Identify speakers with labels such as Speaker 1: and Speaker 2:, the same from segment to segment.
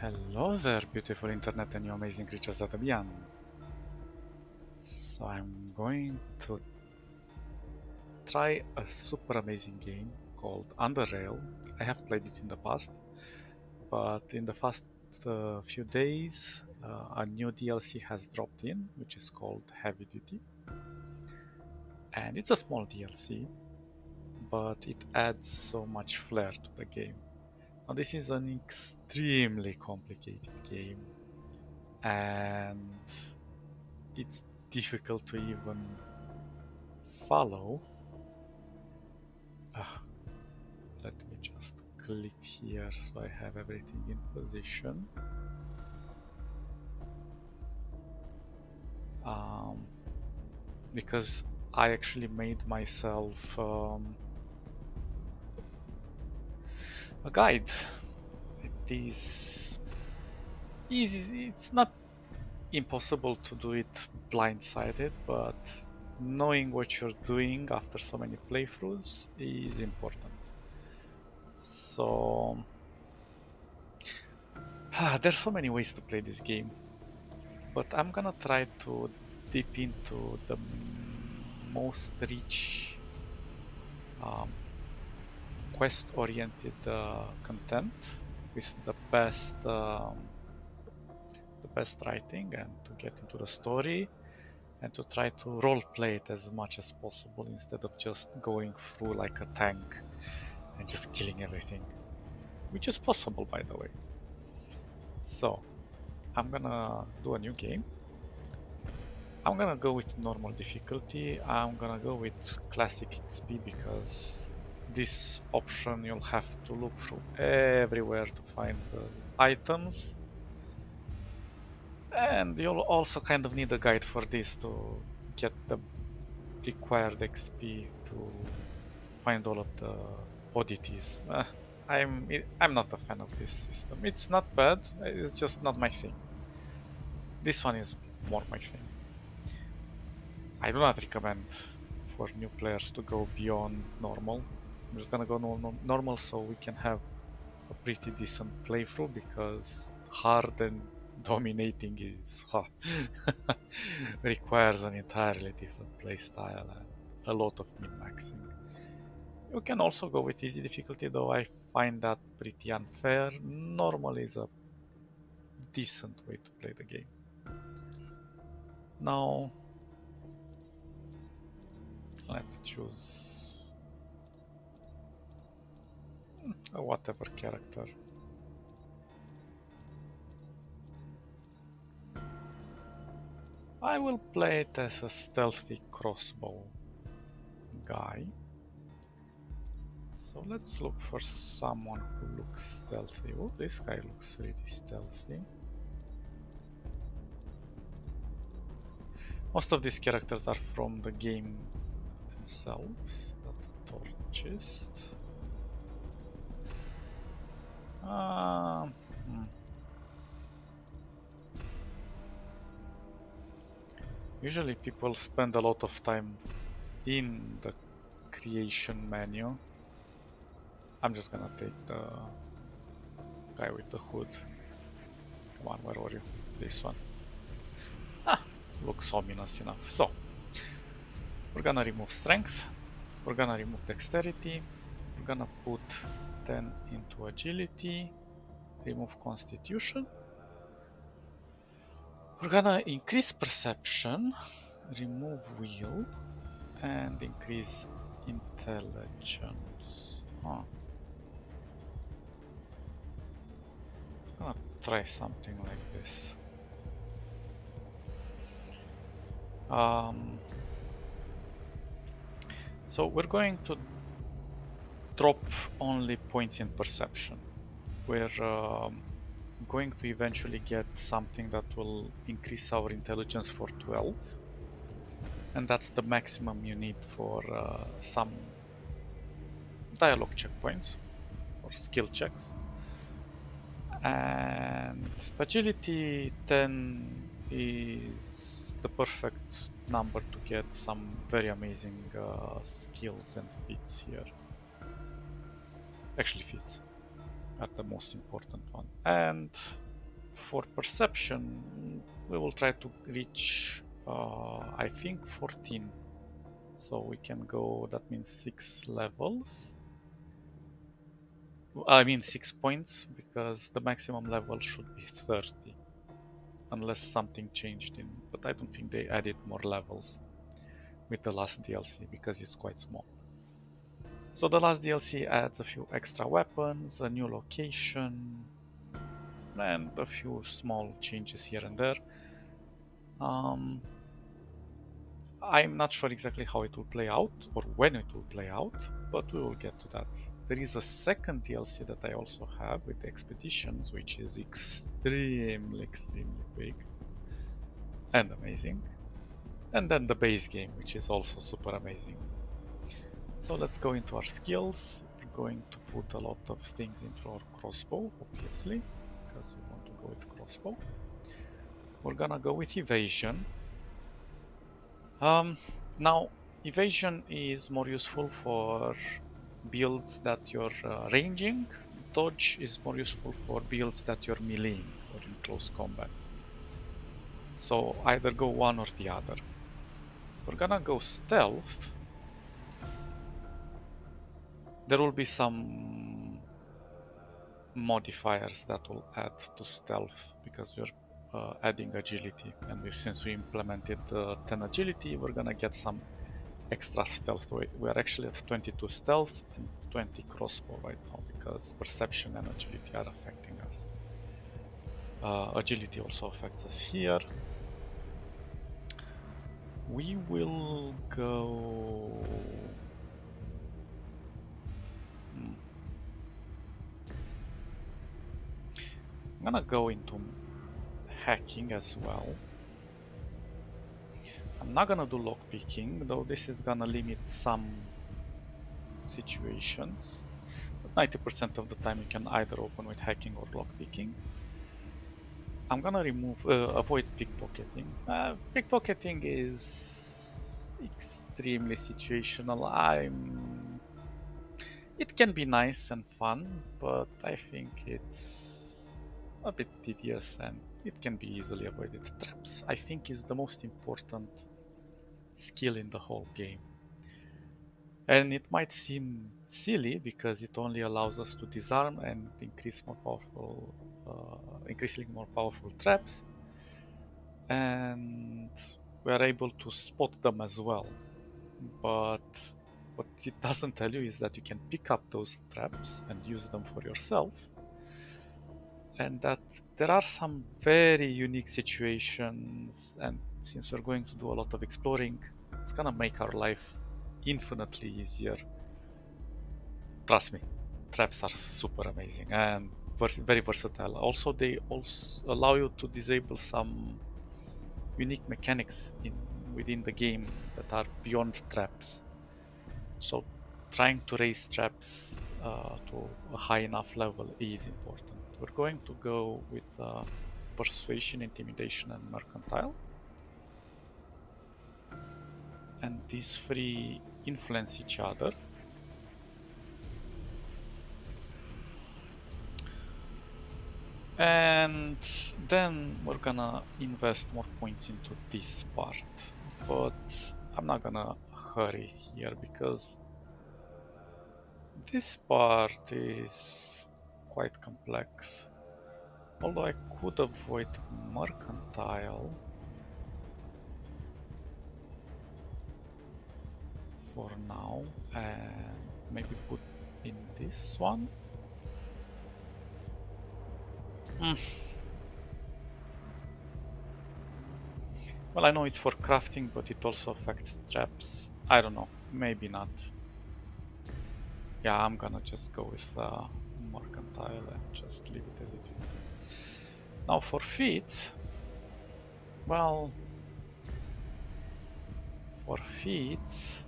Speaker 1: Hello there, beautiful internet and you amazing creatures at the beyond. So I'm going to try a super amazing game called Underrail. I have played it in the past, but in the past few days a new DLC has dropped in, which is called Heavy Duty. And it's a small DLC, but it adds so much flair to the game. Now this is an extremely complicated game, and it's difficult to even follow. Let me just click here so I have everything in position. Because I actually made myself a guide. It is easy. It's not impossible to do it blindsided, but knowing what you're doing after so many playthroughs is important. So there's so many ways to play this game, but I'm gonna try to dip into the most rich quest-oriented content with the best writing, and to get into the story and to try to role play it as much as possible instead of just going through like a tank and just killing everything, which is possible, by the way. So I'm gonna do a new game. I'm gonna go with normal difficulty. I'm gonna go with classic XP because this option you'll have to look through everywhere to find the items, and you'll also kind of need a guide for this to get the required XP to find all of the oddities. I'm not a fan of this system. It's not bad, it's just not my thing. This one is more my thing. I do not recommend for new players to go beyond normal. I'm just gonna go normal so we can have a pretty decent playthrough, because hard and dominating is requires an entirely different playstyle and a lot of min-maxing. You can also go with easy difficulty, though I find that pretty unfair. Normal is a decent way to play the game. Now, let's choose whatever character. I will play it as a Stealthy Crossbow guy. So let's look for someone who looks stealthy. Oh, this guy looks really stealthy. Most of these characters are from the game themselves. The Torchist. Usually people spend a lot of time in the creation menu. I'm just gonna take the guy with the hood. Come on, where are you? This one. Looks ominous enough. So, we're gonna remove strength. We're gonna remove dexterity. We're gonna put 10 into agility. Remove constitution. We're gonna increase perception. Remove will. And increase intelligence. I'm gonna try something like this. So we're going to drop only points in perception. We're going to eventually get something that will increase our intelligence for 12. And that's the maximum you need for some dialogue checkpoints or skill checks. And agility 10 is the perfect number to get some very amazing skills and feats here. Actually, feats are the most important one. And For perception, we will try to reach, I think, 14. So we can go, that means 6 levels. I mean 6 points, because the maximum level should be 30. Unless something changed in, but I don't think they added more levels with the last DLC because it's quite small. So the last DLC adds a few extra weapons, a new location, and a few small changes here and there. I'm not sure exactly how it will play out or when it will play out, but we will get to that. There is a second DLC that I also have with the expeditions, which is extremely big and amazing. And then the base game, which is also super amazing. So let's go into our skills. We're going to put a lot of things into our crossbow, obviously, because we want to go with crossbow. We're gonna go with evasion. Now, evasion is more useful for builds that you're ranging. Dodge is more useful for builds that you're meleeing or in close combat. So either go one or the other. We're gonna go stealth. There will be some modifiers that will add to stealth because you're adding agility, and since we implemented 10 agility, we're gonna get some extra stealth. We are actually at 22 stealth and 20 crossbow right now because perception and agility are affecting us. Agility also affects us here. We will go... I'm gonna go into hacking as well. I'm not gonna do lockpicking, though this is gonna limit some situations. But 90% of the time you can either open with hacking or lockpicking. I'm gonna avoid pickpocketing. Pickpocketing is extremely situational. It can be nice and fun, but I think it's a bit tedious and it can be easily avoided. Traps, I think, is the most important skill in the whole game. And it might seem silly because it only allows us to disarm and increasingly more powerful traps, and we are able to spot them as well. But what it doesn't tell you is that you can pick up those traps and use them for yourself, and that there are some very unique situations, and since we're going to do a lot of exploring, it's gonna make our life infinitely easier. Trust me, traps are super amazing and very versatile. Also, they also allow you to disable some unique mechanics within the game that are beyond traps. So trying to raise traps to a high enough level is important. We're going to go with persuasion, intimidation, and mercantile. And these three influence each other. And then we're gonna invest more points into this part. But I'm not gonna hurry here because this part is quite complex. Although I could avoid mercantile for now and maybe put in this one. Well, I know it's for crafting, but it also affects traps. I don't know, maybe not. Yeah, I'm gonna just go with mercantile and just leave it as it is. Now for feats, well, for feats,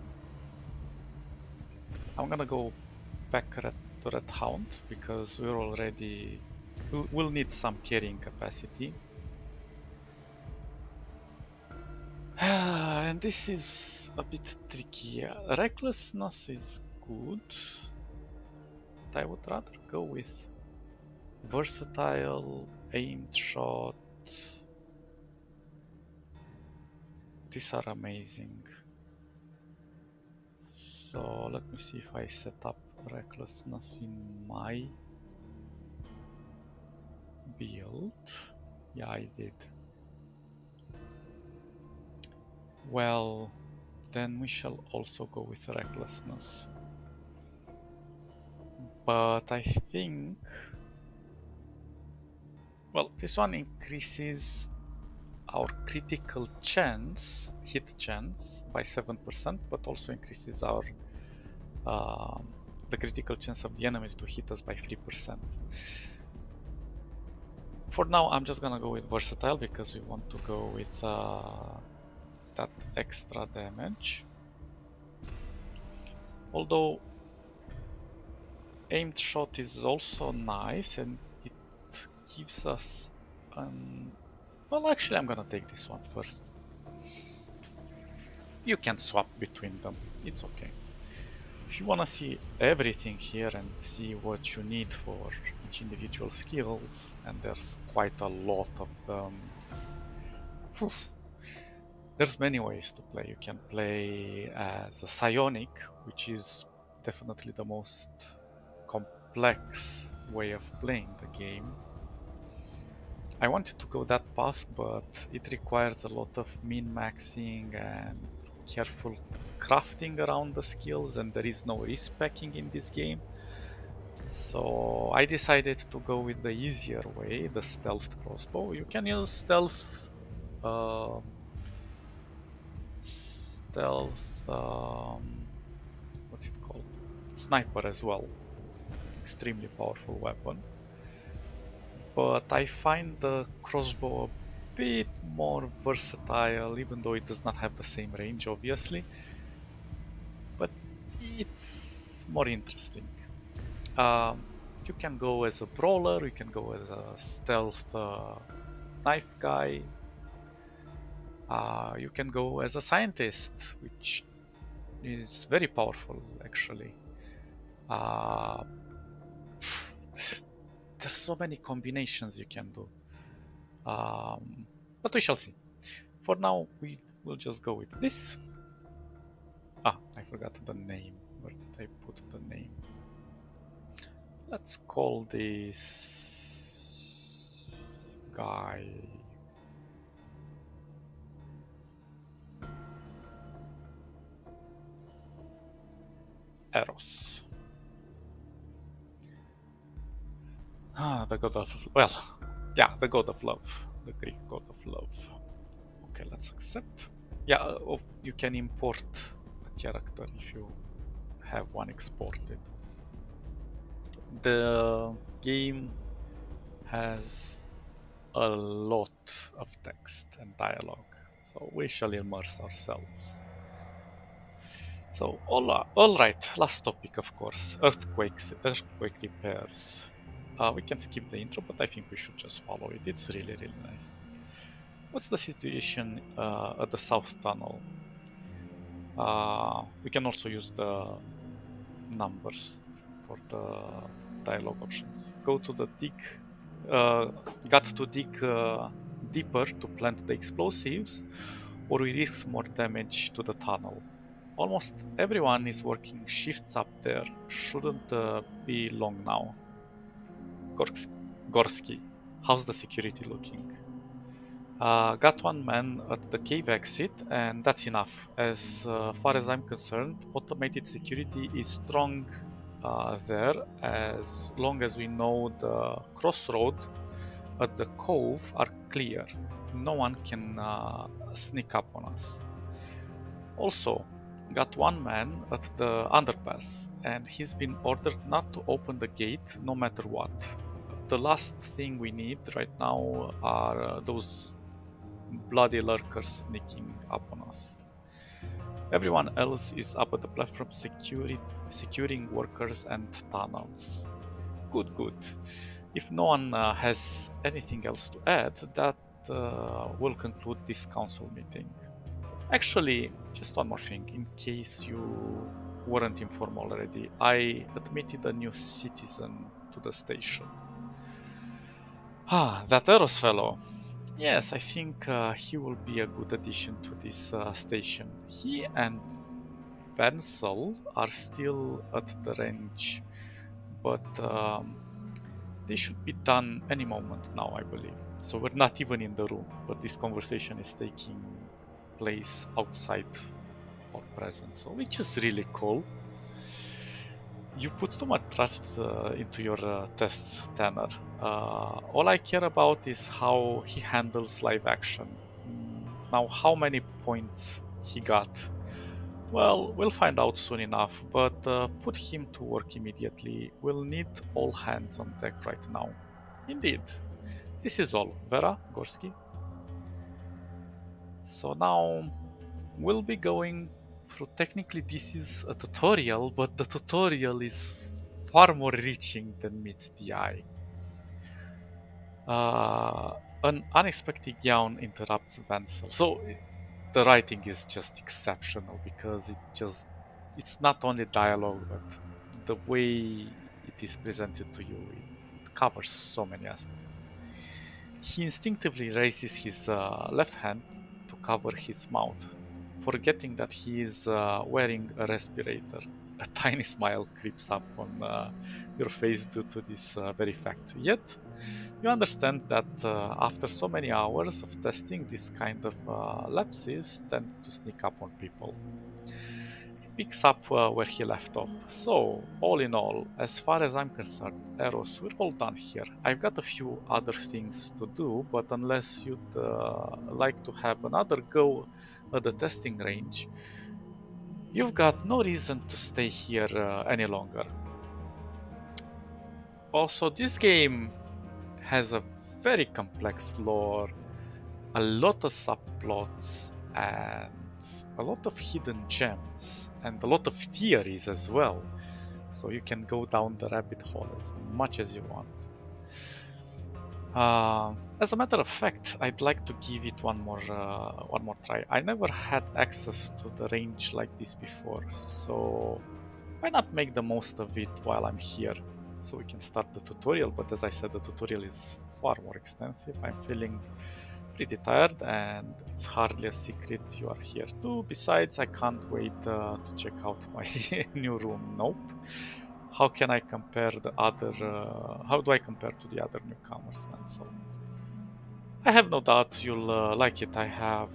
Speaker 1: I'm gonna go back to Red Hound because we'll need some carrying capacity. And this is a bit tricky. Recklessness is good, but I would rather go with Versatile, aimed shot. These are amazing. So let me see if I set up recklessness in my build. Yeah, I did. Well, then we shall also go with recklessness. But I think... well, this one increases our critical chance, hit chance, by 7%, but also increases our the critical chance of the enemy to hit us by 3%. For now, I'm just gonna go with versatile because we want to go with that extra damage. Although aimed shot is also nice and it gives us an... well, actually I'm gonna take this one first. You can swap between them, it's okay. If you wanna see everything here and see what you need for each individual skills, and there's quite a lot of them. Whew. There's many ways to play. You can play as a psionic, which is definitely the most complex way of playing the game. I wanted to go that path, but it requires a lot of min-maxing and careful crafting around the skills, and there is no respecking in this game. So I decided to go with the easier way, the Stealth Crossbow. You can use Stealth... stealth... what's it called? Sniper as well. Extremely powerful weapon. But I find the crossbow a bit more versatile, even though it does not have the same range, obviously. But it's more interesting. You can go as a brawler, you can go as a stealth knife guy. You can go as a scientist, which is very powerful, actually. There's so many combinations you can do. But we shall see. For now, we will just go with this. I forgot the name. Where did I put the name? Let's call this guy Eros. The god of... well, yeah, the god of love. The Greek god of love. Okay, let's accept. Yeah, you can import a character if you have one exported. The game has a lot of text and dialogue, so we shall immerse ourselves. So, all right, last topic, of course, earthquake repairs. We can skip the intro, but I think we should just follow it. It's really, really nice. What's the situation at the south tunnel? We can also use the numbers for the dialogue options. Go to the dig. Got to dig deeper to plant the explosives, or we risk more damage to the tunnel. Almost everyone is working shifts up there. Shouldn't be long now. Gorsky, how's the security looking? Got one man at the cave exit, and that's enough. As far as I'm concerned, automated security is strong there, as long as we know the crossroad at the cove are clear. No one can sneak up on us. Also, got one man at the underpass, and he's been ordered not to open the gate no matter what. The last thing we need right now are those bloody lurkers sneaking up on us. Everyone else is up at the platform securing workers and tunnels. Good. If no one has anything else to add, that will conclude this council meeting. Actually, just one more thing, in case you weren't informed already, I admitted a new citizen to the station. Ah, that Eros fellow. Yes, I think he will be a good addition to this station. He and Vansel are still at the range, but they should be done any moment now, I believe. So we're not even in the room, but this conversation is taking place outside our presence, so which is really cool. You put too much trust into your tests, Tanner. All I care about is how he handles live action. Now, how many points he got? Well, we'll find out soon enough, but put him to work immediately. We'll need all hands on deck right now. Indeed. This is all, Vera, Gorski. So now we'll be going through, technically this is a tutorial, but the tutorial is far more reaching than meets the eye. Uh, an unexpected yawn interrupts Vansel. So the writing is just exceptional because it's not only dialogue, but the way it is presented to you, it covers so many aspects. He instinctively raises his left hand to cover his mouth, forgetting that he is wearing a respirator. A tiny smile creeps up on your face due to this very fact. Yet, you understand that after so many hours of testing, this kind of lapses tend to sneak up on people. He picks up where he left off. So, all in all, as far as I'm concerned, Eros, we're all done here. I've got a few other things to do, but unless you'd like to have another go at the testing range, you've got no reason to stay here any longer. Also, this game has a very complex lore, a lot of subplots, and a lot of hidden gems, and a lot of theories as well. So you can go down the rabbit hole as much as you want. As a matter of fact, I'd like to give it one more try. I never had access to the range like this before, so why not make the most of it while I'm here? So we can start the tutorial, but as I said, the tutorial is far more extensive. I'm feeling pretty tired, and it's hardly a secret you are here too. Besides, I can't wait to check out my new room. Nope. How can I compare the other? How do I compare to the other newcomers? And so, I have no doubt you'll like it. I have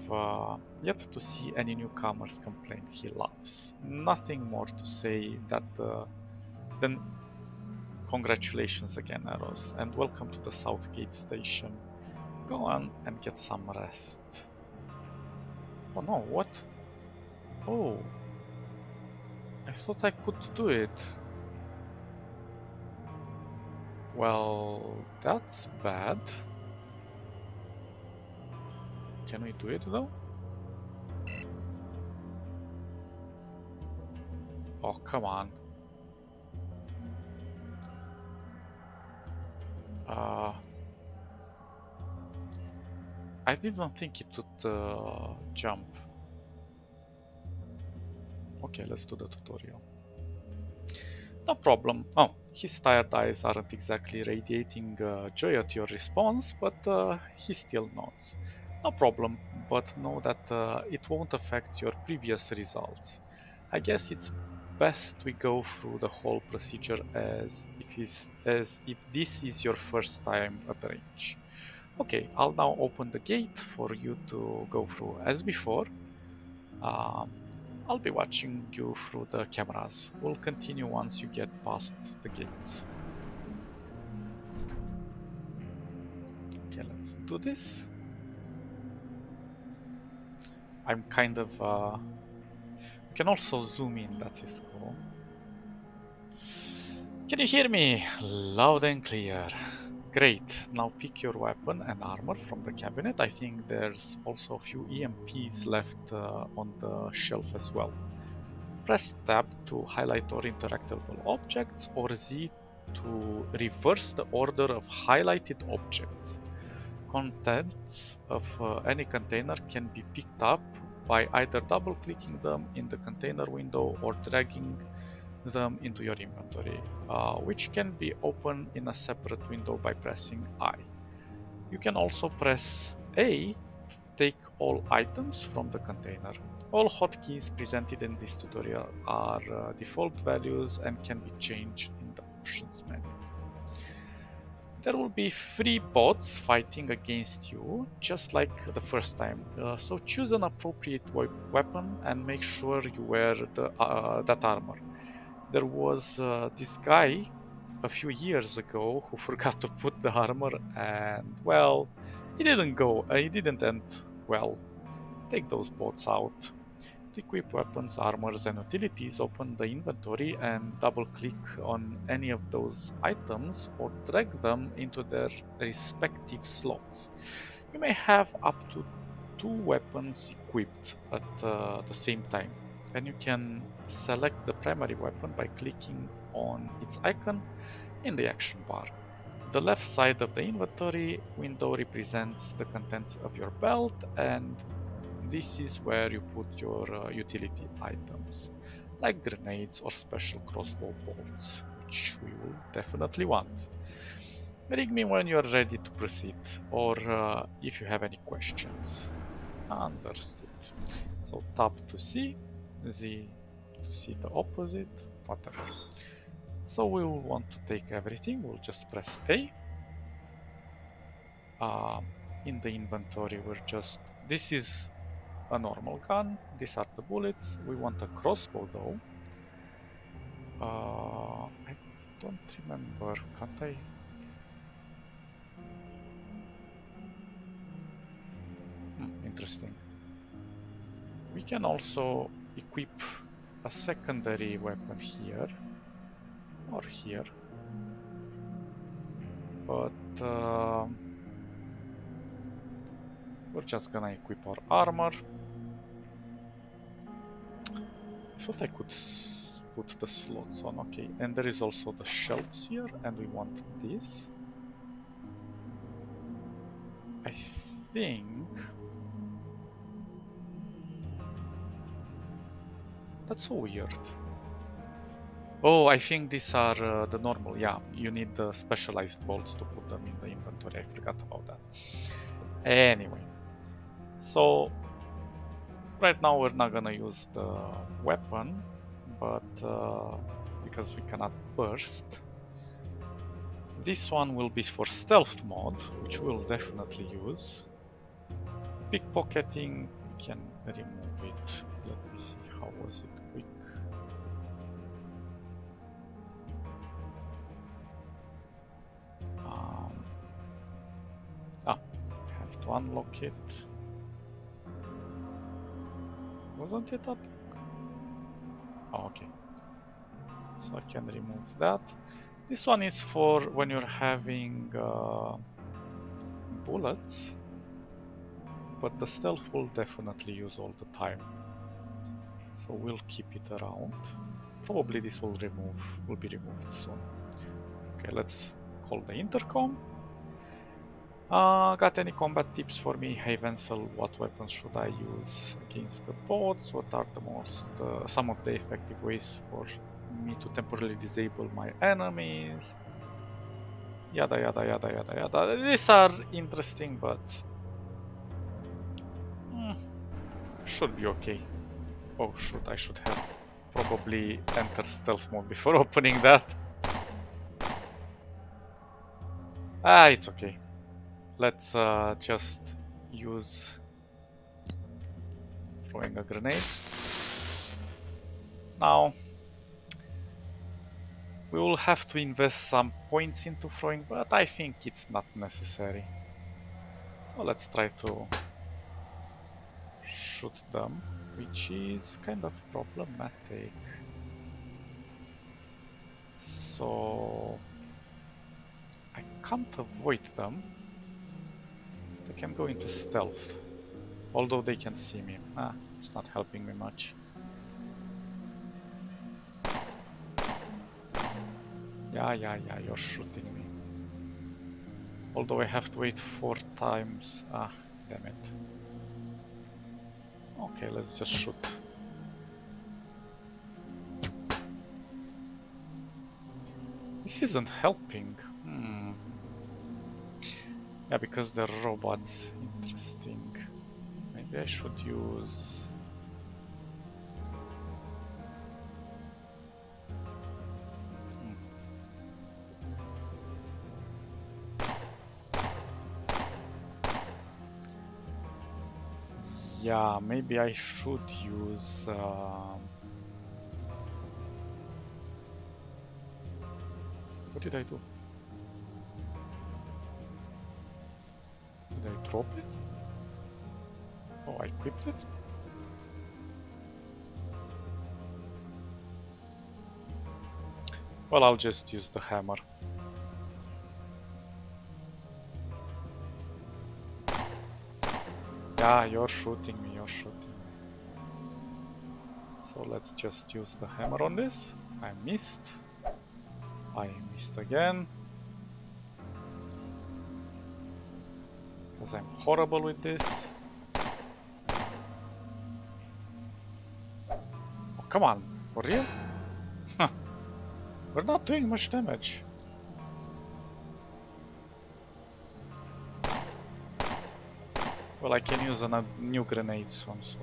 Speaker 1: yet to see any newcomers complain. He laughs. Nothing more to say that than congratulations again, Eros, and welcome to the Southgate station. Go on and get some rest. Oh no, what? Oh, I thought I could do it. Well, that's bad. Can we do it though? Oh, come on. Uh, I didn't think it would jump. Okay, let's do the tutorial. No problem. Oh, his tired eyes aren't exactly radiating joy at your response, but he still nods. No problem, but know that it won't affect your previous results. I guess it's best we go through the whole procedure as if this is your first time at the range. Okay, I'll now open the gate for you to go through as before. Um, I'll be watching you through the cameras. We'll continue once you get past the gates. Okay, let's do this. I'm kind of... we can also zoom in, that is cool. Can you hear me? Loud and clear. Great. Now pick your weapon and armor from the cabinet. I think there's also a few EMPs left on the shelf as well. Press tab to highlight or interactable objects, or Z to reverse the order of highlighted objects. Contents of any container can be picked up by either double clicking them in the container window or dragging them into your inventory, which can be opened in a separate window by pressing I. You can also press A to take all items from the container. All hotkeys presented in this tutorial are default values and can be changed in the options menu. There will be 3 bots fighting against you, just like the first time. So choose an appropriate weapon and make sure you wear that armor. There was this guy a few years ago who forgot to put the armor, and well, it didn't end well. Take those bots out. To equip weapons, armors, and utilities, open the inventory and double-click on any of those items or drag them into their respective slots. You may have up to 2 weapons equipped at the same time, and you can select the primary weapon by clicking on its icon in the action bar. The left side of the inventory window represents the contents of your belt, and this is where you put your utility items, like grenades or special crossbow bolts, which we will definitely want. Ring me when you're ready to proceed, or if you have any questions. Understood. So tap to see, Z to see the opposite, whatever. So we will want to take everything, we'll just press A. In the inventory, this is a normal gun. These are the bullets. We want a crossbow though. I don't remember. Can't I? Interesting. We can also equip a secondary weapon here or here, but we're just gonna equip our armor. I thought I could put the slots on. Okay, and there is also the shelves here, and we want this. I think that's so weird. Oh, I think these are the normal. Yeah, you need the specialized bolts to put them in the inventory. I forgot about that. Anyway, so right now we're not gonna use the weapon, but because we cannot burst. This one will be for stealth mode, which we'll definitely use. Pickpocketing, we can remove it. Let me see, how was it? Quick. Have to unlock it. Wasn't it up? Oh, okay. So I can remove that. This one is for when you're having bullets, but the stealth will definitely use all the time. So we'll keep it around. Probably this will be removed soon. Okay, let's call the intercom. Got any combat tips for me? Hey Vensel, what weapons should I use against the bots? What are some of the effective ways for me to temporarily disable my enemies? Yada yada yada yada yada. These are interesting, but should be okay. Oh shoot, I should have probably entered stealth mode before opening that. It's okay. Let's just use throwing a grenade. Now, we will have to invest some points into throwing, but I think it's not necessary. So let's try to shoot them, which is kind of problematic. So I can't avoid them. I can go into stealth, although they can see me. It's not helping me much. Yeah, you're shooting me. Although I have to wait 4 times. Damn it. Okay, let's just shoot. This isn't helping. Yeah, because they're robots. Interesting. Maybe I should use... Yeah, maybe I should use... What did I do? Did I drop it? Oh, I equipped it? Well, I'll just use the hammer. Yeah, you're shooting me, you're shooting me. So let's just use the hammer on this. I missed. I missed again. Because I'm horrible with this. Oh, come on, for real? We're not doing much damage. Well, I can use a new grenade soon, so...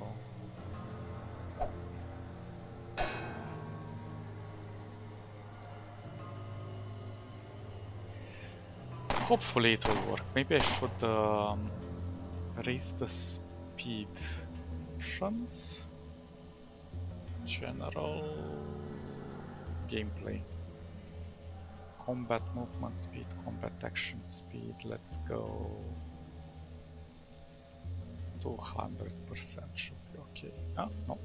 Speaker 1: Hopefully it will work. Maybe I should raise the speed options. General gameplay. Combat movement speed, combat action speed. Let's go. 200% should be okay. Ah, no.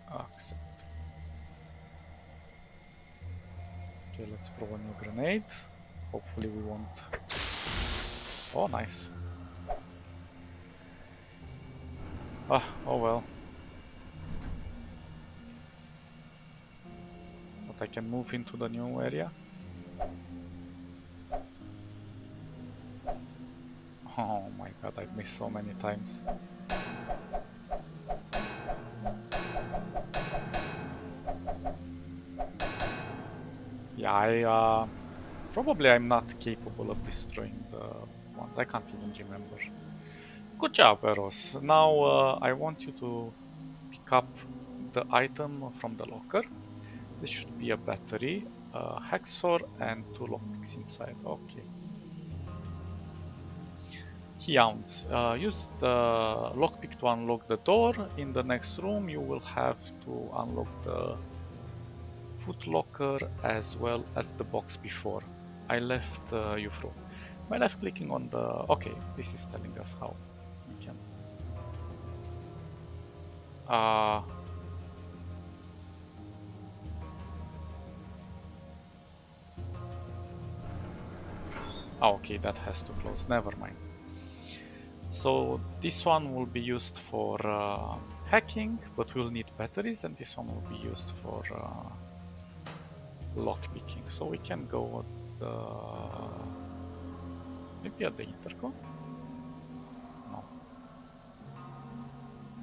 Speaker 1: Accept. Okay, let's throw a new grenade. Hopefully we won't. Oh, nice. Ah, oh well. But I can move into the new area. Oh my god, I've missed so many times. Yeah, probably I'm not capable of destroying the ones. I can't even remember. Good job, Eros. Now I want you to pick up the item from the locker. This should be a battery, a hacksaw, and 2 lockpicks inside. Okay. Hounds. Use the lockpick to unlock the door. In the next room, you will have to unlock the foot locker as well as the box before. I left you through. By left clicking on the... Okay, this is telling us how we can... okay, that has to close. Never mind. So this one will be used for hacking, but we'll need batteries, and this one will be used for lockpicking. So we can go at the... maybe at the intercom? No.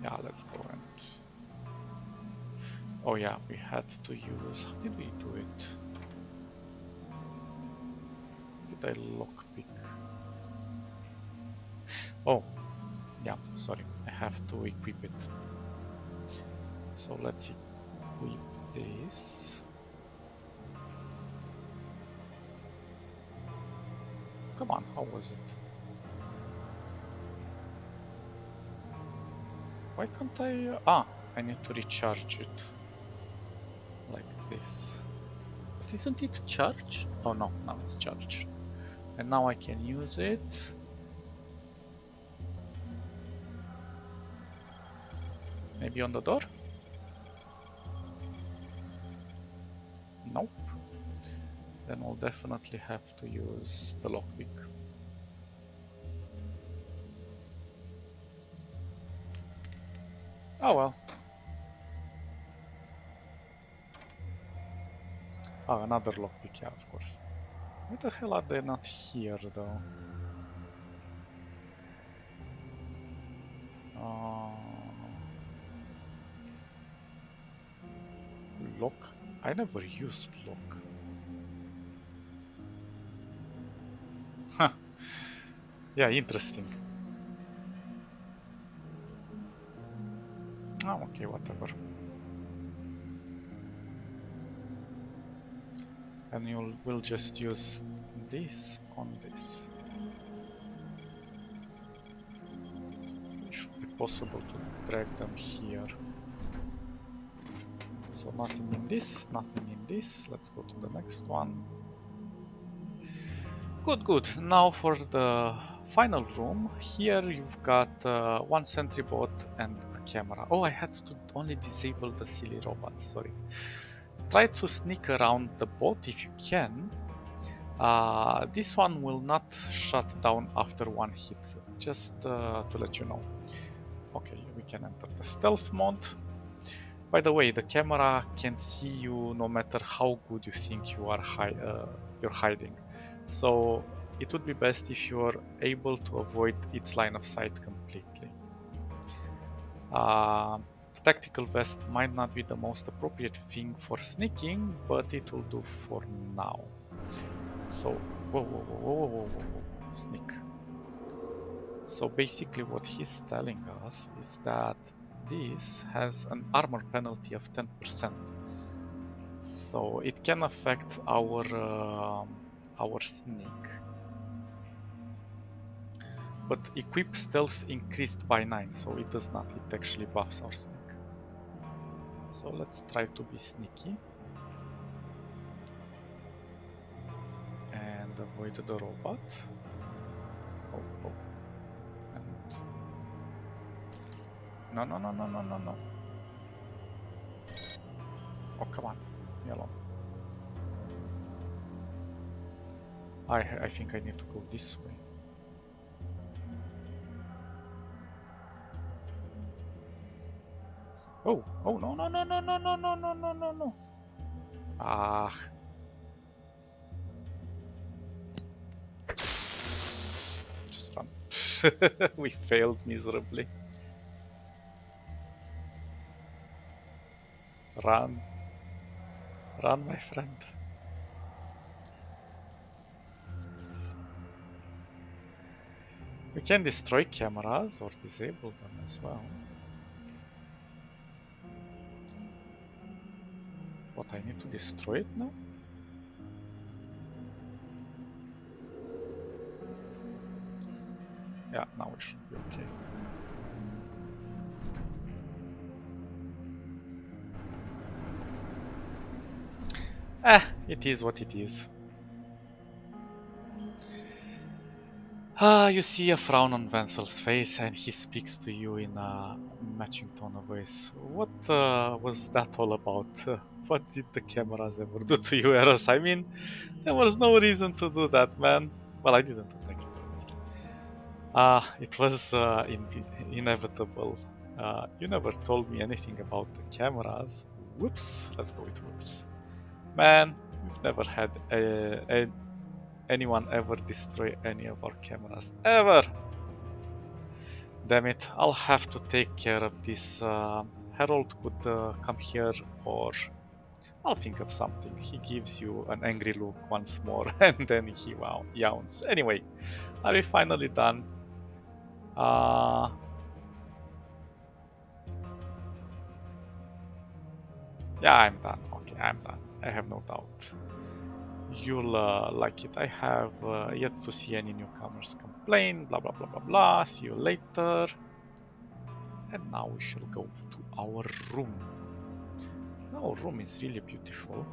Speaker 1: Yeah, let's go and... Oh yeah, we had to use... How did we do it? Did I lockpick? Oh, yeah, sorry. I have to equip it. So let's equip this. Come on, how was it? Why can't I... I need to recharge it. Like this. But isn't it charged? Oh no, now it's charged. And now I can use it. Maybe on the door? Nope. Then we'll definitely have to use the lockpick. Oh well. Oh, another lockpick, yeah, of course. Why the hell are they not here, though? Lock? I never used lock. Yeah, interesting. Oh, okay, whatever. And we'll just use this on this. It should be possible to drag them here. So nothing in this, nothing in this. Let's go to the next one. Good, good. Now for the final room. Here you've got one sentry bot and a camera. Oh, I had to only disable the silly robots, sorry. Try to sneak around the bot if you can. This one will not shut down after one hit, just to let you know. Okay, we can enter the stealth mode. By the way, the camera can see you no matter how good you think you're hiding. So it would be best if you're able to avoid its line of sight completely. The tactical vest might not be the most appropriate thing for sneaking, but it will do for now. So, whoa, whoa, whoa, whoa, whoa, whoa, whoa, sneak. So basically what he's telling us is that this has an armor penalty of 10%. So it can affect our sneak. But equip stealth increased by 9, so it does not, it actually buffs our sneak. So let's try to be sneaky. And avoid the robot. Oh, oh. And... No, no, no, no, no, no, no. Oh, come on. Leave me alone. I think I need to go this way. Oh, oh, no, no, no, no, no, no, no, no, no, no, no. Ah. Just run. We failed miserably. Run. Run, my friend. We can destroy cameras or disable them as well. What, I need to destroy it now? Yeah, now it should be okay. It is what it is. You see a frown on Vansel's face and he speaks to you in a matching tone of voice. What was that all about? What did the cameras ever do to you, Eros? I mean, there was no reason to do that, man. Well, I didn't attack it, obviously. It was inevitable. You never told me anything about the cameras. Whoops, let's go with whoops. Man, we've never had anyone ever destroy any of our cameras. Ever! Damn it, I'll have to take care of this. Harold could come here, or I'll think of something. He gives you an angry look once more, and then he yawns. Anyway, are we finally done? Uh, yeah, I'm done. Okay, I'm done. I have no doubt. You'll like it. I have yet to see any newcomers complain. Blah blah blah blah blah. See you later. And now we shall go to our room. Our room is really beautiful.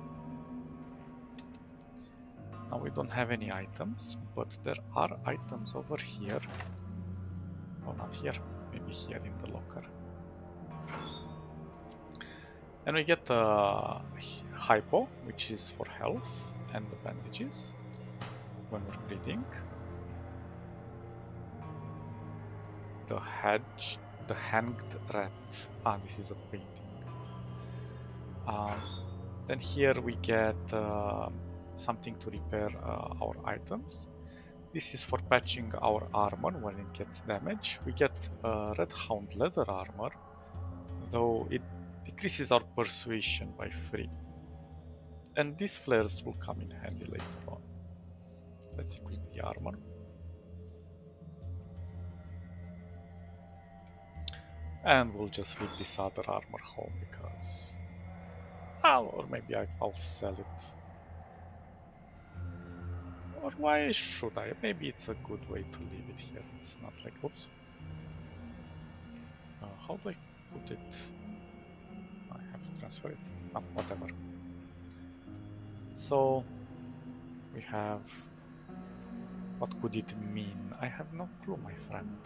Speaker 1: Now we don't have any items, but there are items over here. Oh, not here. Maybe here in the locker. And we get a hypo, which is for health, and the bandages when we're bleeding. The hanged rat. This is a painting. Then here we get something to repair our items. This is for patching our armor when it gets damaged. We get red hound leather armor, though it decreases our persuasion by 3. And these flares will come in handy later on. Let's equip the armor. And we'll just leave this other armor home because... or maybe I'll sell it. Or why should I? Maybe it's a good way to leave it here. It's not like... Oops. How do I put it? I have to transfer it. Oh, whatever. So we have... What could it mean? I have no clue, my friend.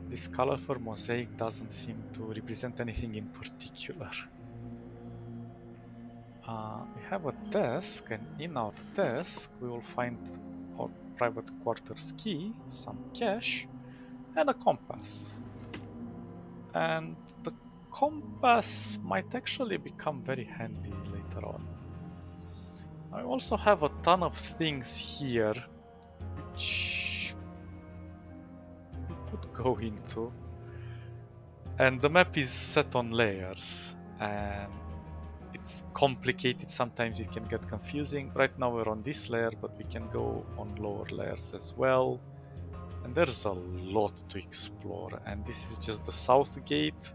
Speaker 1: This colorful mosaic doesn't seem to represent anything in particular. We have a desk, and in our desk we will find our private quarters key, some cash, and a compass. And the compass might actually become very handy later on. I also have a ton of things here which we could go into. And the map is set on layers, and it's complicated. Sometimes it can get confusing. Right now we're on this layer, but we can go on lower layers as well. And there's a lot to explore. And this is just the south gate,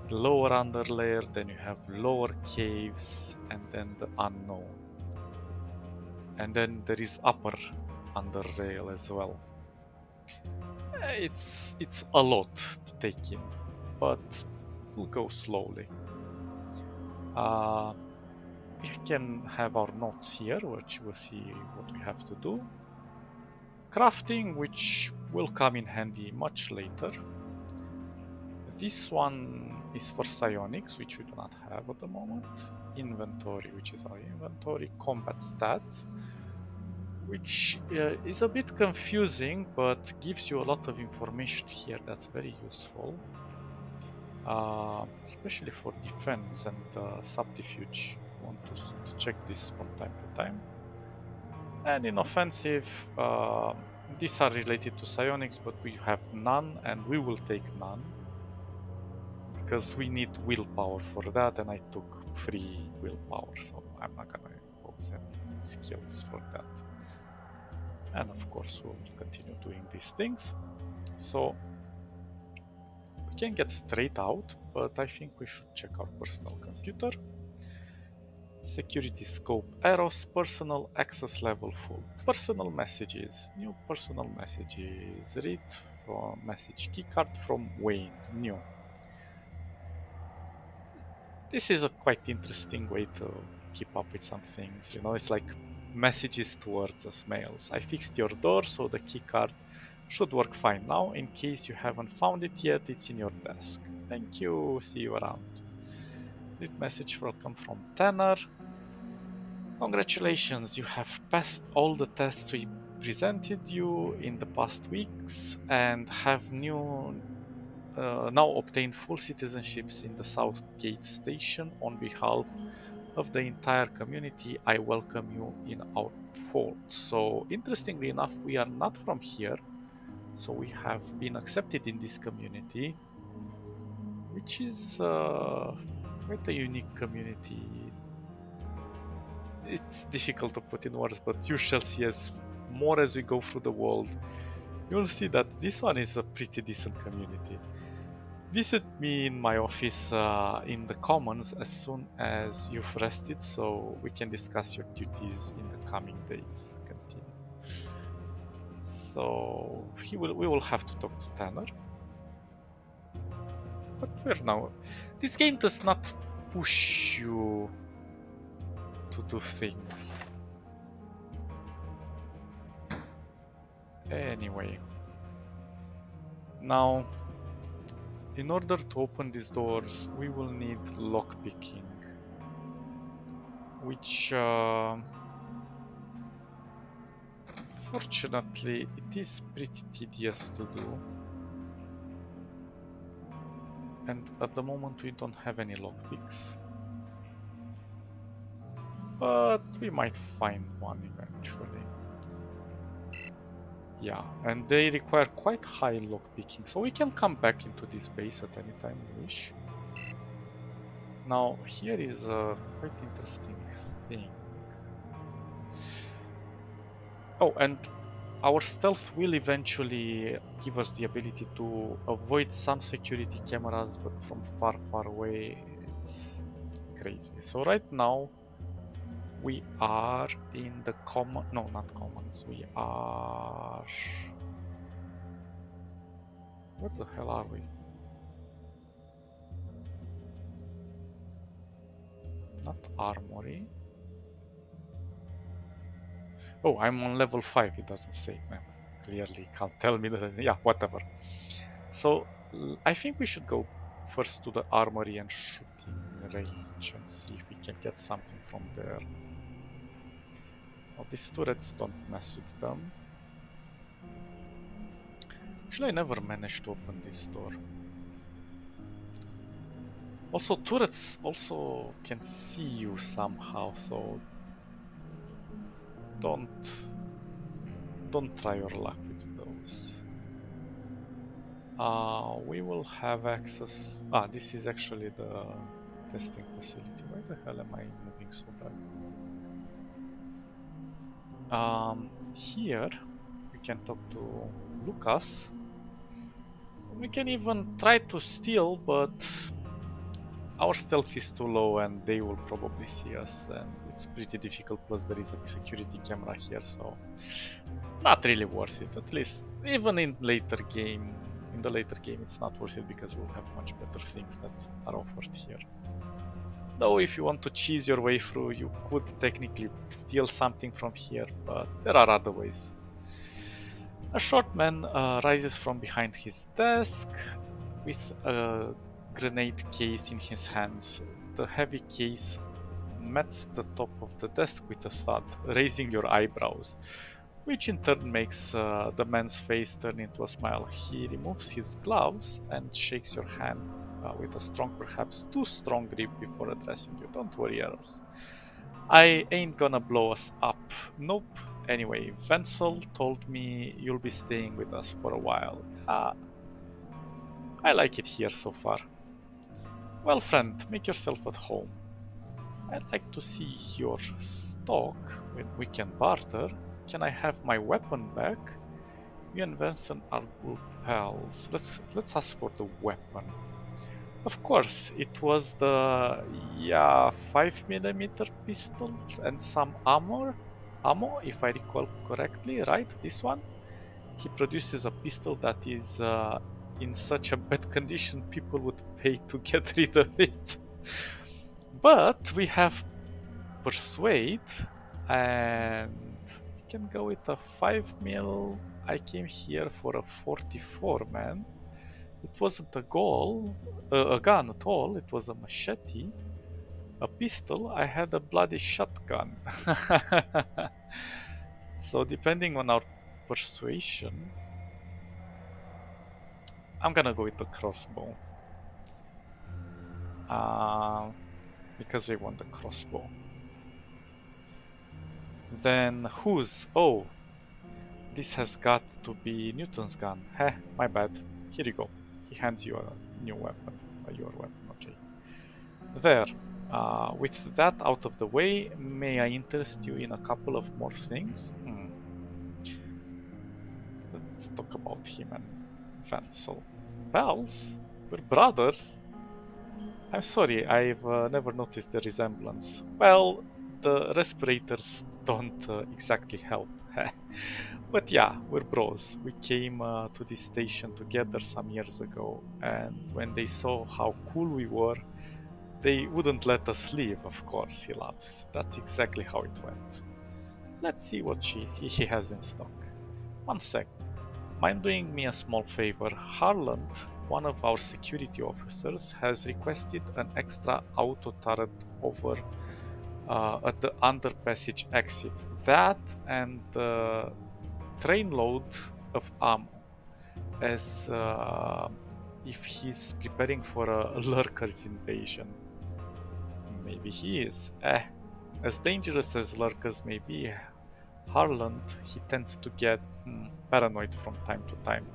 Speaker 1: the lower underlayer, then you have lower caves, and then the unknown. And then there is upper underrail as well. It's a lot to take in, but we'll go slowly. We can have our notes here, which we'll see what we have to do. Crafting, which will come in handy much later. This one is for psionics, which we do not have at the moment. Inventory, which is our inventory. Combat stats, which is a bit confusing, but gives you a lot of information here that's very useful. Especially for defense and subterfuge. You want to check this from time to time. And in offensive, these are related to psionics, but we have none, and we will take none because we need willpower for that, and I took free willpower, so I'm not gonna impose any skills for that. And of course, we'll continue doing these things. So we can get straight out, but I think we should check our personal computer. Security scope, arrows, personal access level full. Personal messages, new personal messages. Read from message keycard from Wayne, new. This is a quite interesting way to keep up with some things. You know, it's like messages towards us mails. I fixed your door, so the keycard should work fine now. In case you haven't found it yet, it's in your desk. Thank you, see you around. This message will come from Tanner. Congratulations, you have passed all the tests we presented you in the past weeks and have now obtained full citizenships in the South Gate Station. On behalf of the entire community, I welcome you in our fold. So, interestingly enough, we are not from here, so we have been accepted in this community, which is quite a unique community. It's difficult to put in words, but you shall see as more as we go through the world. You'll see that this one is a pretty decent community. Visit me in my office in the Commons as soon as you've rested, so we can discuss your duties in the coming days. Continue. So we will have to talk to Tanner. But we're now. This game does not push you to do things. Anyway. Now, in order to open these doors, we will need lockpicking, which fortunately it is pretty tedious to do, and at the moment we don't have any lockpicks, but we might find one eventually. Yeah, and they require quite high lockpicking, so we can come back into this base at any time we wish. Now, here is a quite interesting thing. Oh, and Our stealth will eventually give us the ability to avoid some security cameras, but from far, far away, it's crazy. So right now, we are in the common... No, not commons. We are... Where the hell are we? Not armory. Oh, I'm on level 5, it doesn't say. Clearly can't tell me that. Yeah, whatever. So, I think we should go first to the armory and shooting range and see if we can get something from there. Oh, these turrets, don't mess with them. Actually, I never managed to open this door. Also, turrets also can see you somehow, so don't try your luck with those. We will have access. This is actually the testing facility. Why the hell am I moving so bad? Here we can talk to Lucas. We can even try to steal, but our stealth is too low and they will probably see us, and it's pretty difficult, plus there is a security camera here, so not really worth it. At least even in the later game it's not worth it because we'll have much better things that are offered here. Though if you want to cheese your way through, you could technically steal something from here, but there are other ways. A short man rises from behind his desk with a grenade case in his hands. The heavy case meets the top of the desk with a thud, raising your eyebrows, which in turn makes the man's face turn into a smile. He removes his gloves and shakes your hand with a strong, perhaps too strong grip before addressing you. Don't worry, Eros. I ain't gonna blow us up. Nope. Anyway, Wenzel told me you'll be staying with us for a while. I like it here so far. Well, friend, make yourself at home. I'd like to see your stock when we can barter. Can I have my weapon back? You and Vincent are good pals. Let's ask for the weapon. Of course, it was the 5mm pistol and some ammo, if I recall correctly, right? This one. He produces a pistol that is in such a bad condition, people would pay to get rid of it. But we have Persuade, and we can go with a 5mm. I came here for a 44, man. It wasn't a gun at all, it was a machete. A pistol, I had a bloody shotgun. So depending on our persuasion, I'm gonna go with the crossbow. Because we want the crossbow. Then whose? Oh, this has got to be Newton's gun. Heh, my bad. Here you go. He hands you a new weapon. Your weapon, okay. There. With that out of the way, may I interest you in a couple of more things? Let's talk about him and Vansel. Pals? We're brothers? I'm sorry, I've never noticed the resemblance. Well, the respirators don't exactly help. But yeah, we're bros. We came to this station together some years ago, and when they saw how cool we were, they wouldn't let us leave, of course, he laughs. That's exactly how it went. Let's see what he has in stock. One sec. Mind doing me a small favor? Harland, one of our security officers, has requested an extra auto turret over at the underpassage exit. That and the train load of ammo, as if he's preparing for a lurkers invasion. Maybe he is. As dangerous as lurkers may be, Harland, he tends to get paranoid from time to time.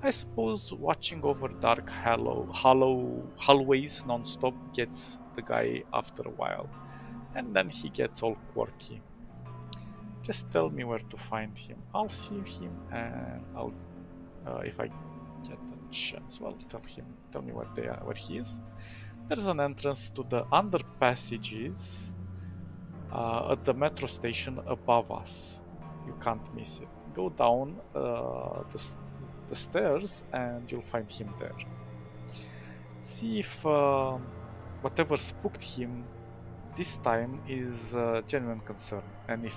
Speaker 1: I suppose watching over dark hallways non-stop gets the guy after a while, and then he gets all quirky. Just tell me where to find him. I'll see him, and I'll, if I get a chance, well, tell me where he is. There's an entrance to the under passages at the metro station above us. You can't miss it. Go down the stairs, and you'll find him there. See if whatever spooked him this time is a genuine concern, and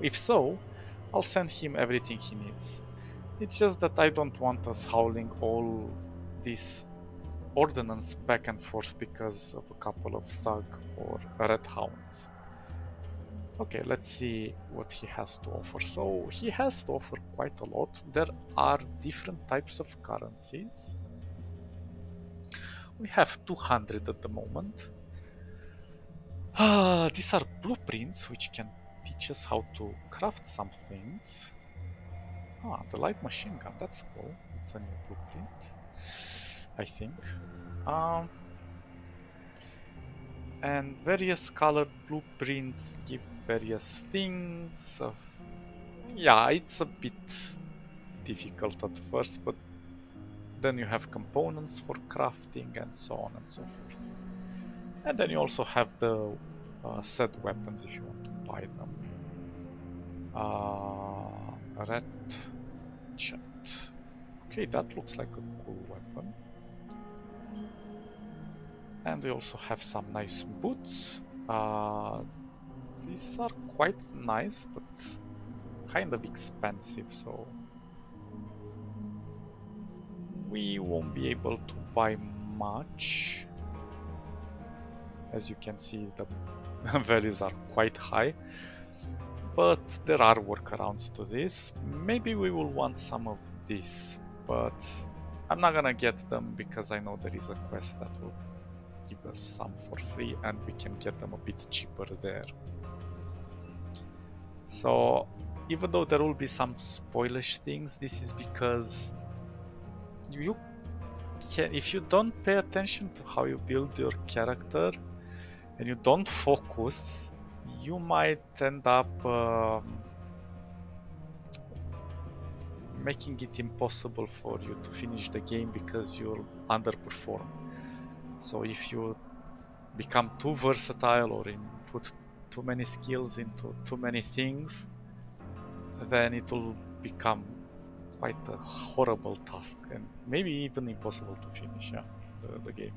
Speaker 1: if so, I'll send him everything he needs. It's just that I don't want us hauling all this ordnance back and forth because of a couple of thug or red hounds. Okay, let's see what he has to offer. So he has to offer quite a lot. There are different types of currencies. We have 200 at the moment. These are blueprints which can teach us how to craft some things. The light machine gun, that's cool. It's a new blueprint, I think. And various colored blueprints give various things. Yeah, it's a bit difficult at first, but then you have components for crafting and so on and so forth. And then you also have the set weapons if you want to buy them. Red chat. Okay, that looks like a cool weapon. And we also have some nice boots. These are quite nice, but kind of expensive, so we won't be able to buy much. As you can see, the values are quite high, but there are workarounds to this. Maybe we will want some of this, but I'm not gonna get them because I know there is a quest that will give us some for free and we can get them a bit cheaper there. So even though there will be some spoilish things, this is because if you don't pay attention to how you build your character and you don't focus, you might end up making it impossible for you to finish the game because you'll underperform. So if you become too versatile or put too many skills into too many things, then it will become quite a horrible task and maybe even impossible to finish the game.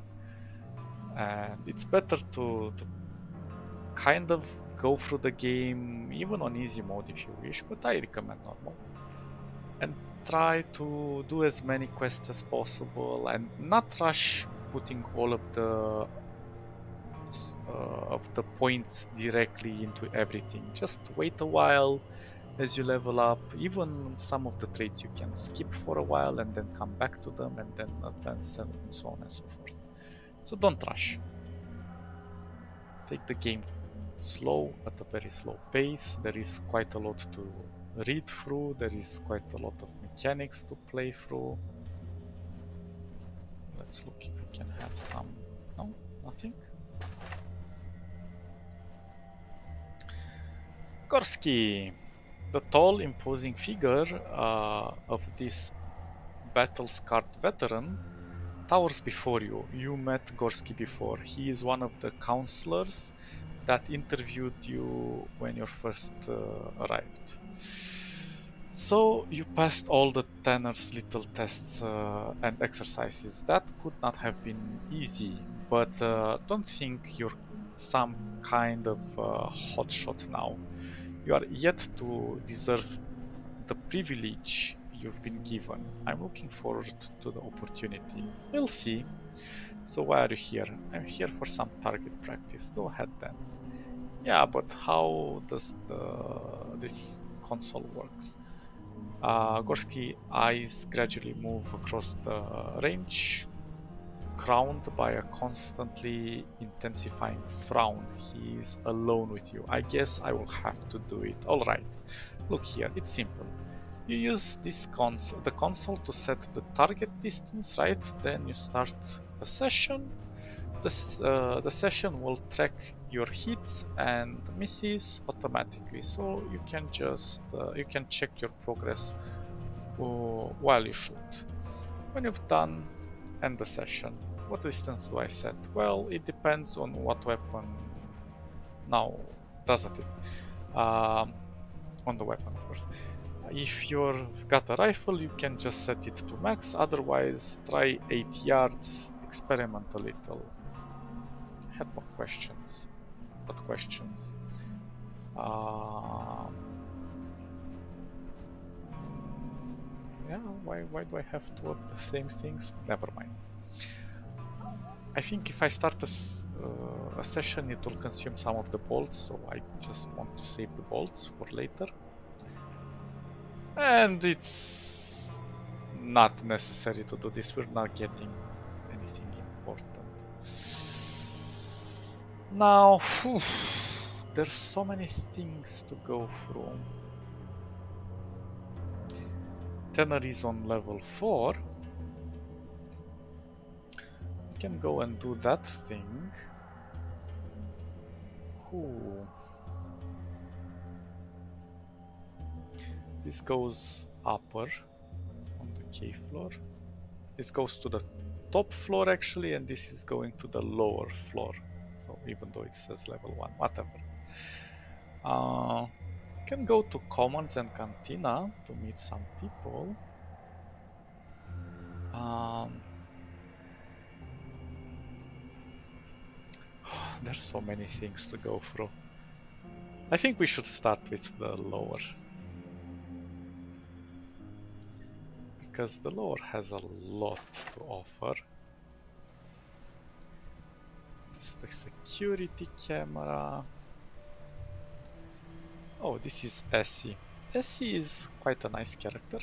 Speaker 1: And it's better to kind of go through the game even on easy mode if you wish, but I recommend normal. And try to do as many quests as possible and not rush putting all of the points directly into everything. Just wait a while as you level up. Even some of the traits you can skip for a while and then come back to them and then advance and so on and so forth. So don't rush. Take the game slow, at a very slow pace. There is quite a lot to read through. There is quite a lot of mechanics to play through. Let's look if we can have some. No, nothing. Gorski, the tall, imposing figure of this battle-scarred veteran, towers before you. You met Gorski before. He is one of the counselors that interviewed you when you first arrived. So you passed all the Tanner's little tests and exercises. That could not have been easy, but don't think you're some kind of hotshot now. You are yet to deserve the privilege you've been given. I'm looking forward to the opportunity. We'll see. So why are you here? I'm here for some target practice. Go ahead then. Yeah, but how does this console works? Gorski eyes gradually move across the range, crowned by a constantly intensifying frown. He is alone with you. I guess I will have to do it. Alright, look here, it's simple. You use the console to set the target distance, right? Then you start a session. the session will track your hits and misses automatically, so you can just you can check your progress while you shoot. When you've done, end the session. What distance do I set? Well, it depends on what weapon now, doesn't it? On the weapon, of course. If you've got a rifle, you can just set it to max, otherwise try 8 yards, experiment a little. I had more questions. What questions? Um, yeah, why do I have two of the same things? Never mind. I think if I start a session, it will consume some of the bolts, so I just want to save the bolts for later. And it's not necessary to do this, we're not getting anything important. Now, whew, there's so many things to go through. Tenor is on level 4. We can go and do that thing. Ooh. This goes upper on the K floor. This goes to the top floor actually, and this is going to the lower floor. So even though it says level 1, whatever. Can go to Commons and Cantina to meet some people. There's so many things to go through. I think we should start with the lower. Because the lower has a lot to offer. This is the security camera. Oh, this is Essie. Essie is quite a nice character.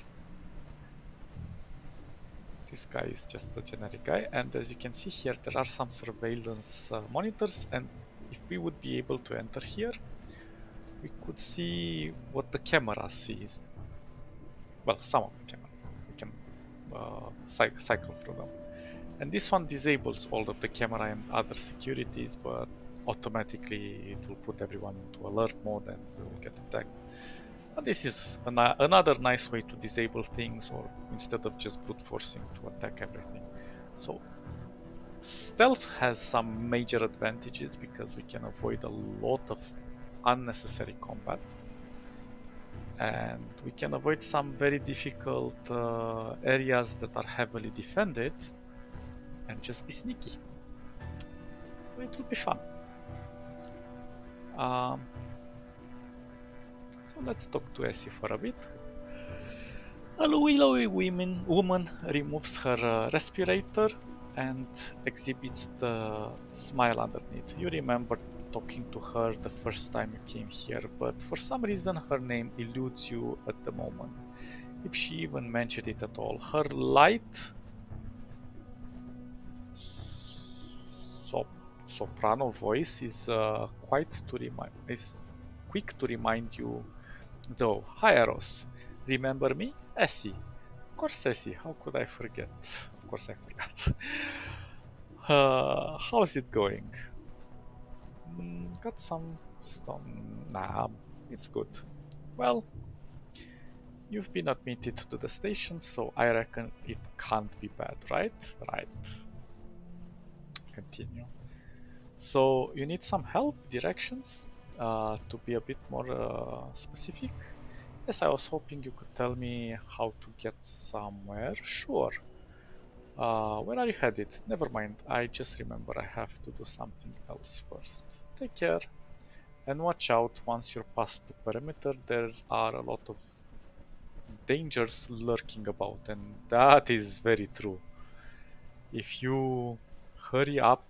Speaker 1: This guy is just a generic guy, and as you can see here, there are some surveillance monitors, and if we would be able to enter here, we could see what the camera sees. Well, some of the cameras. We can cycle through them. And this one disables all of the camera and other securities, but automatically it will put everyone into alert mode and we will get attacked. And this is another nice way to disable things, or instead of just brute forcing to attack everything. So stealth has some major advantages because we can avoid a lot of unnecessary combat, and we can avoid some very difficult areas that are heavily defended and just be sneaky. So it will be fun. So let's talk to Essie for a bit. A willowy woman removes her respirator and exhibits the smile underneath. You remember talking to her the first time you came here, but for some reason her name eludes you at the moment. If she even mentioned it at all. Her light soprano voice is quick to remind you though. Hi Eros, remember me? Essie. Of course Essie, how could I forget? Of course I forgot. How's it going? Got some stone. Nah, it's good. Well, you've been admitted to the station, so I reckon it can't be bad, right? Right. Continue. So you need some help, directions, to be a bit more specific? Yes, I was hoping you could tell me how to get somewhere. Sure. Where are you headed? Never mind, I just remember I have to do something else first. Take care. And watch out, once you're past the perimeter, there are a lot of dangers lurking about, and that is very true. If you hurry up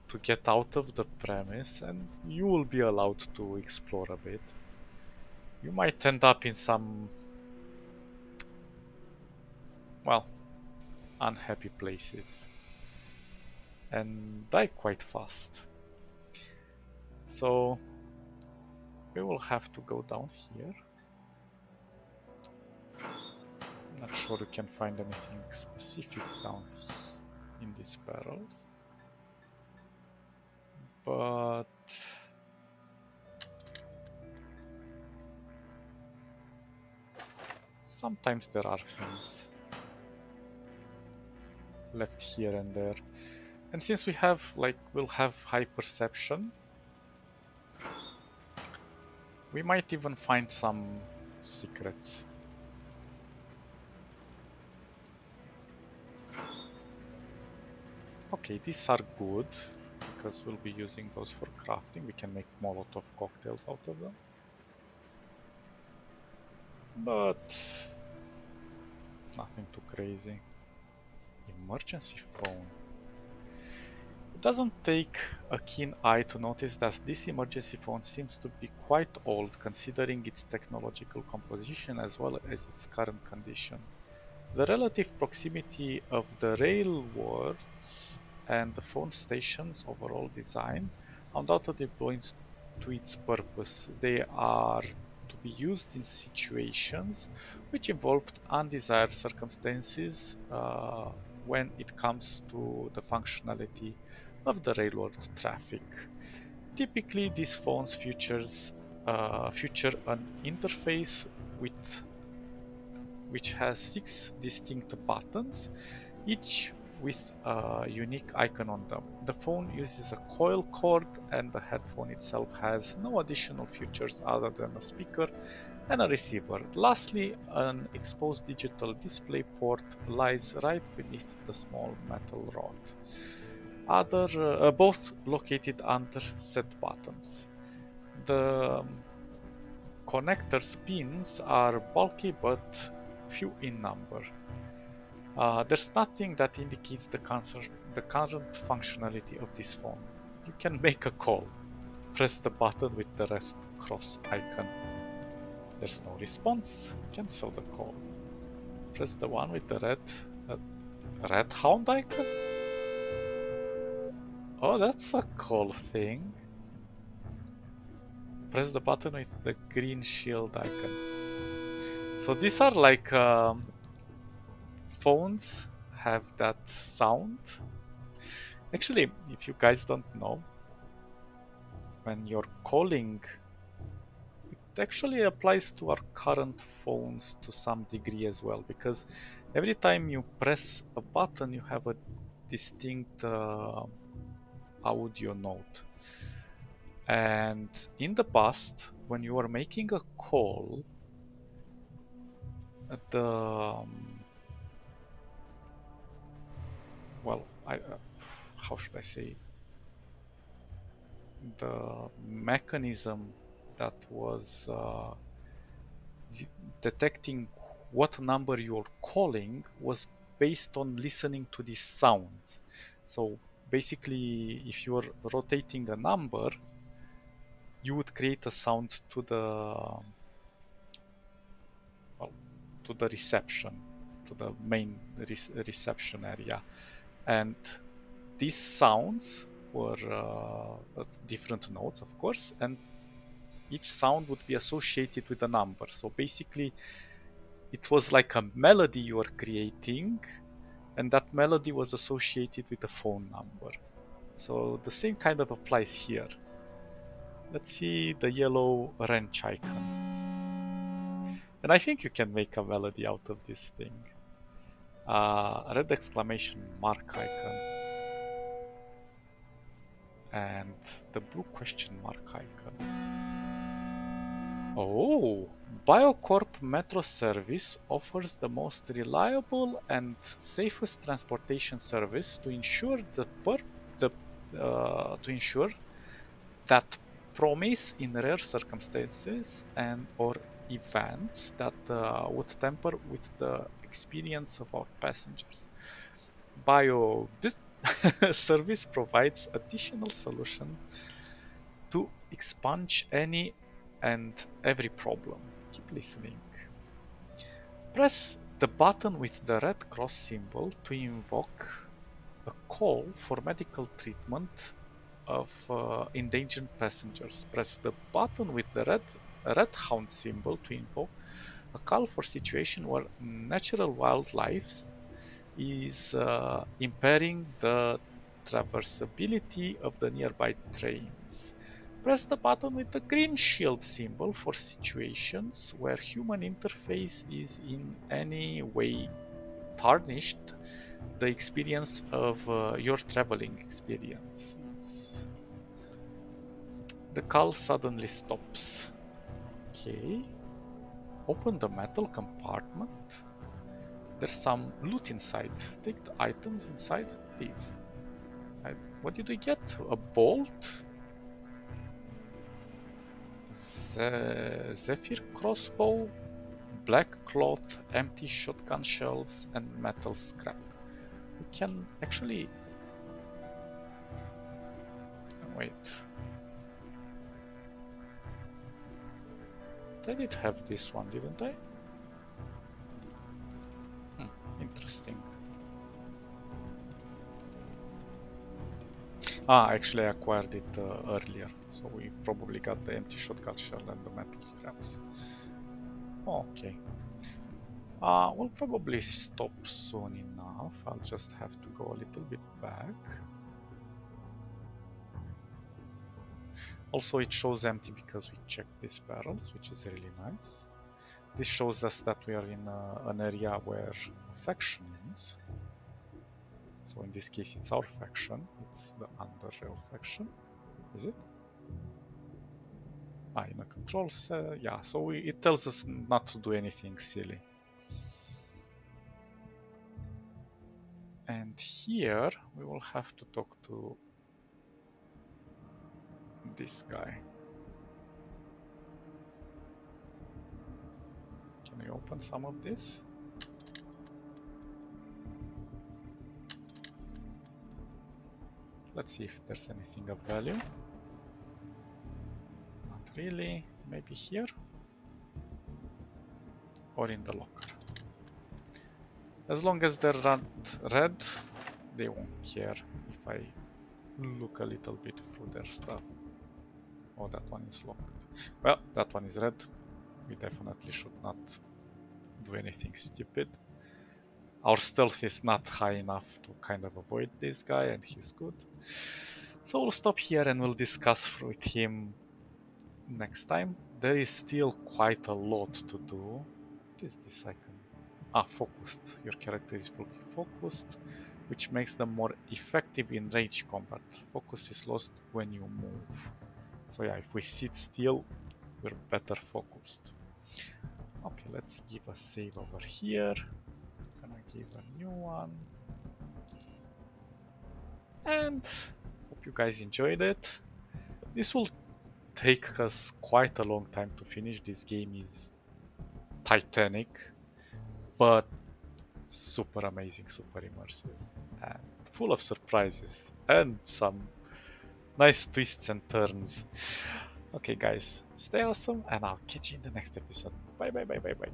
Speaker 1: to get out of the premise, and you will be allowed to explore a bit, you might end up in some, well, unhappy places and die quite fast. So we will have to go down here. I'm not sure you can find anything specific down in these barrels. but sometimes there are things left here and there. And since we have, like, we'll have high perception, we might even find some secrets. Okay, these are good, because we'll be using those for crafting. We can make Molotov cocktails out of them. But nothing too crazy. Emergency phone. It doesn't take a keen eye to notice that this emergency phone seems to be quite old considering its technological composition as well as its current condition. The relative proximity of the railroads and the phone station's overall design undoubtedly points to its purpose. They are to be used in situations which involved undesired circumstances when it comes to the functionality of the railroad traffic. Typically, these phones feature an interface with which has 6 distinct buttons, each with a unique icon on them. The phone uses a coil cord, and the headphone itself has no additional features other than a speaker and a receiver. Lastly, an exposed digital display port lies right beneath the small metal rod. Both located under set buttons. The connector pins are bulky but few in number. There's nothing that indicates the current functionality of this phone. You can make a call. Press the button with the rest cross icon. There's no response. Cancel the call. Press the one with the uh, red hound icon. Oh, that's a cool thing. Press the button with the green shield icon. So these are like phones have that sound. Actually, if you guys don't know, when you're calling, it actually applies to our current phones to some degree as well, because every time you press a button, you have a distinct audio note. And in the past, when you were making a call, the well, how should I say? The mechanism that was detecting what number you're calling was based on listening to these sounds. So basically, if you're rotating a number, you would create a sound to the well, to the reception, to the main reception area, and these sounds were different notes, of course, and each sound would be associated with a number. So basically, it was like a melody you were creating, and that melody was associated with a phone number. So the same kind of applies here. Let's see the yellow wrench icon. And I think you can make a melody out of this thing. Red exclamation mark icon. And the blue question mark icon. Oh, Biocorp Metro Service offers the most reliable and safest transportation service to ensure to ensure that promise in rare circumstances and or events that would tamper with the experience of our passengers. This service provides additional solution to expunge any and every problem. Keep listening. Press the button with the red cross symbol to invoke a call for medical treatment of endangered passengers. Press the button with the red hound symbol to invoke a call for situation where natural wildlife is impairing the traversability of the nearby trains. Press the button with the green shield symbol for situations where human interface is in any way tarnished the experience of your traveling experiences. The call suddenly stops. Okay. Open the metal compartment. There's some loot inside. Take the items inside and leave. What did we get? A bolt? Zephyr crossbow? Black cloth, empty shotgun shells, and metal scrap. We can actually... Wait. I did have this one, didn't I? Interesting. Actually I acquired it earlier, so we probably got the empty shotgun shell and the metal scraps. Okay. We'll probably stop soon enough. I'll just have to go a little bit back. Also, it shows empty because we checked these barrels, which is really nice. This shows us that we are in an area where faction is. So in this case, it's our faction. It's the Underrail faction. Is it? In a control set. Yeah, so it tells us not to do anything silly. And here we will have to talk to this guy. Can we open some of this? Let's see if there's anything of value. Not really. Maybe here? Or in the locker. As long as they're not red, they won't care if I look a little bit through their stuff. Oh, that one is locked. Well, that one is red. We definitely should not do anything stupid. Our stealth is not high enough to kind of avoid this guy, and he's good. So we'll stop here and we'll discuss with him next time. There is still quite a lot to do. What is this icon? Focused. Your character is fully focused, which makes them more effective in range combat. Focus is lost when you move. So yeah, if we sit still, we're better focused. Okay, let's give a save over here. Gonna give a new one. And hope you guys enjoyed it. This will take us quite a long time to finish. This game is titanic, but super amazing, super immersive, and full of surprises and some nice twists and turns. Okay guys, stay awesome and I'll catch you in the next episode. Bye bye bye bye bye.